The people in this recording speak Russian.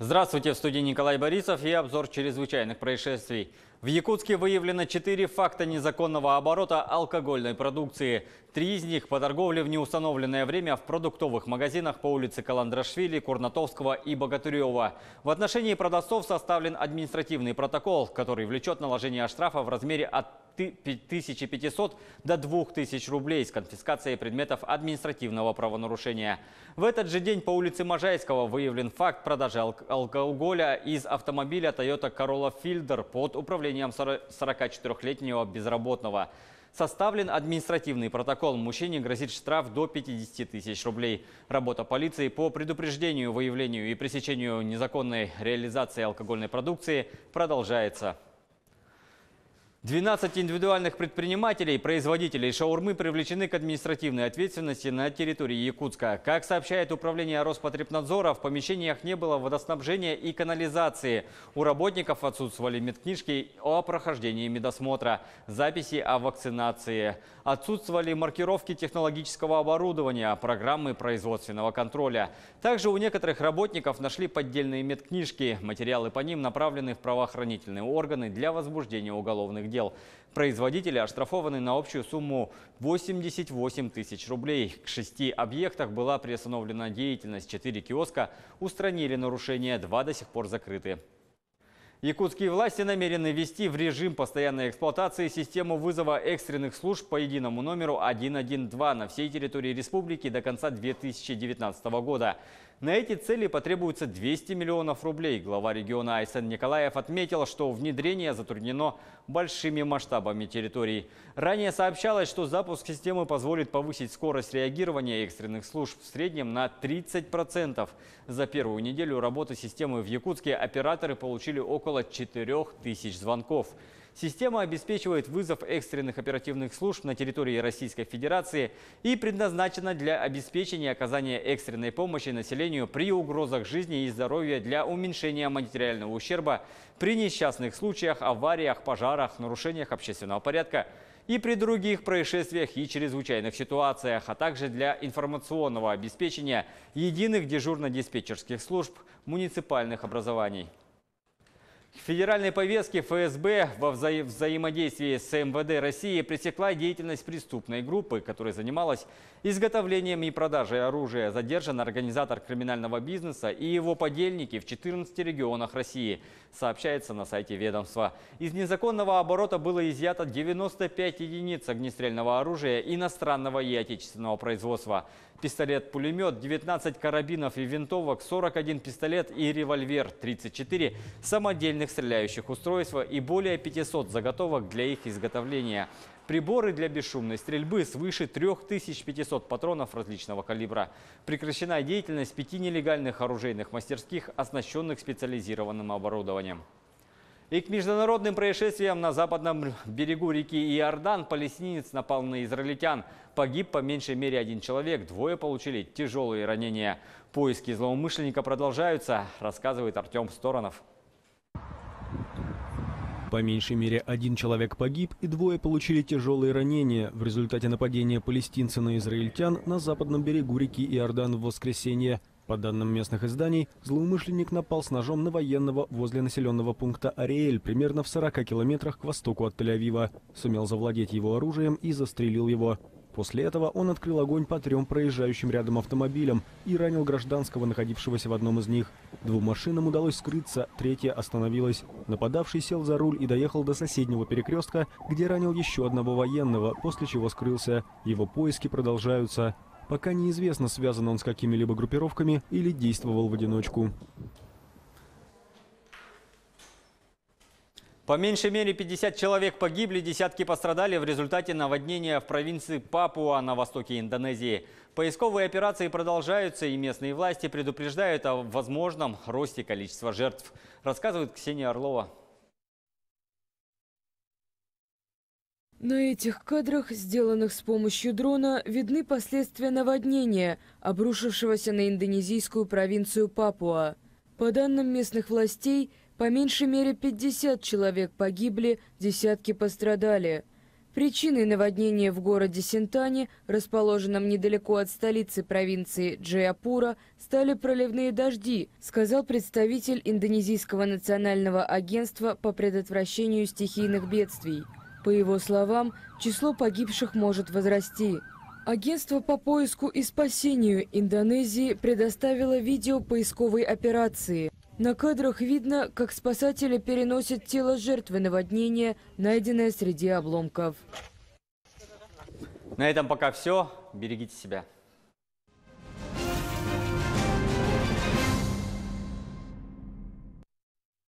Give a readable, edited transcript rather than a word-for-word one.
Здравствуйте, в студии Николай Борисов и обзор чрезвычайных происшествий. В Якутске выявлено 4 факта незаконного оборота алкогольной продукции. 3 из них по торговле в неустановленное время в продуктовых магазинах по улице Каландрашвили, Курнатовского и Богатырева. В отношении продавцов составлен административный протокол, который влечет наложение штрафа в размере от 1500 до 2000 рублей с конфискацией предметов административного правонарушения. В этот же день по улице Можайского выявлен факт продажи алкоголя из автомобиля Toyota Corolla Fielder под управлением 44-летнего безработного. Составлен административный протокол. Мужчине грозит штраф до 50 тысяч рублей. Работа полиции по предупреждению, выявлению и пресечению незаконной реализации алкогольной продукции продолжается. 12 индивидуальных предпринимателей, производителей шаурмы привлечены к административной ответственности на территории Якутска. Как сообщает управление Роспотребнадзора, в помещениях не было водоснабжения и канализации. У работников отсутствовали медкнижки о прохождении медосмотра, записи о вакцинации. Отсутствовали маркировки технологического оборудования, программы производственного контроля. Также у некоторых работников нашли поддельные медкнижки. Материалы по ним направлены в правоохранительные органы для возбуждения уголовных дел. Производители оштрафованы на общую сумму 88 тысяч рублей. К 6 объектах была приостановлена деятельность. 4 киоска устранили нарушения, 2 до сих пор закрыты. Якутские власти намерены ввести в режим постоянной эксплуатации систему вызова экстренных служб по единому номеру 112 на всей территории республики до конца 2019 года. На эти цели потребуется 200 миллионов рублей. Глава региона Айсен Николаев отметил, что внедрение затруднено большими масштабами территорий. Ранее сообщалось, что запуск системы позволит повысить скорость реагирования экстренных служб в среднем на 30%. За первую неделю работы системы в Якутске операторы получили около 4000 звонков. Система обеспечивает вызов экстренных оперативных служб на территории Российской Федерации и предназначена для обеспечения оказания экстренной помощи населению при угрозах жизни и здоровья для уменьшения материального ущерба при несчастных случаях, авариях, пожарах, нарушениях общественного порядка и при других происшествиях и чрезвычайных ситуациях, а также для информационного обеспечения единых дежурно-диспетчерских служб муниципальных образований. В федеральной повестке ФСБ во взаимодействии с МВД России пресекла деятельность преступной группы, которая занималась изготовлением и продажей оружия. Задержан организатор криминального бизнеса и его подельники в 14 регионах России, сообщается на сайте ведомства. Из незаконного оборота было изъято 95 единиц огнестрельного оружия иностранного и отечественного производства. Пистолет-пулемет, 19 карабинов и винтовок, 41 пистолет и револьвер, 34 самодельных стреляющих устройства и более 500 заготовок для их изготовления. Приборы для бесшумной стрельбы, свыше 3500 патронов различного калибра. Прекращена деятельность 5 нелегальных оружейных мастерских, оснащенных специализированным оборудованием. И к международным происшествиям на западном берегу реки Иордан палестинец напал на израильтян. Погиб по меньшей мере 1 человек, 2 получили тяжелые ранения. Поиски злоумышленника продолжаются, рассказывает Артем Сторонов. По меньшей мере 1 человек погиб и 2 получили тяжелые ранения в результате нападения палестинца на израильтян на западном берегу реки Иордан в воскресенье. По данным местных изданий, злоумышленник напал с ножом на военного возле населенного пункта Ариэль, примерно в 40 километрах к востоку от Тель-Авива. Сумел завладеть его оружием и застрелил его. После этого он открыл огонь по 3 проезжающим рядом автомобилям и ранил гражданского, находившегося в одном из них. 2 машинам удалось скрыться, 3-я остановилась. Нападавший сел за руль и доехал до соседнего перекрестка, где ранил еще одного военного, после чего скрылся. Его поиски продолжаются. Пока неизвестно, связан он с какими-либо группировками или действовал в одиночку. По меньшей мере 50 человек погибли, десятки пострадали в результате наводнения в провинции Папуа на востоке Индонезии. Поисковые операции продолжаются, и местные власти предупреждают о возможном росте количества жертв, рассказывает Ксения Орлова. На этих кадрах, сделанных с помощью дрона, видны последствия наводнения, обрушившегося на индонезийскую провинцию Папуа. По данным местных властей, по меньшей мере 50 человек погибли, десятки пострадали. Причиной наводнения в городе Синтане, расположенном недалеко от столицы провинции Джаяпура, стали проливные дожди, сказал представитель Индонезийского национального агентства по предотвращению стихийных бедствий. По его словам, число погибших может возрасти. Агентство по поиску и спасению Индонезии предоставило видео поисковой операции. На кадрах видно, как спасатели переносят тело жертвы наводнения, найденное среди обломков. На этом пока все. Берегите себя.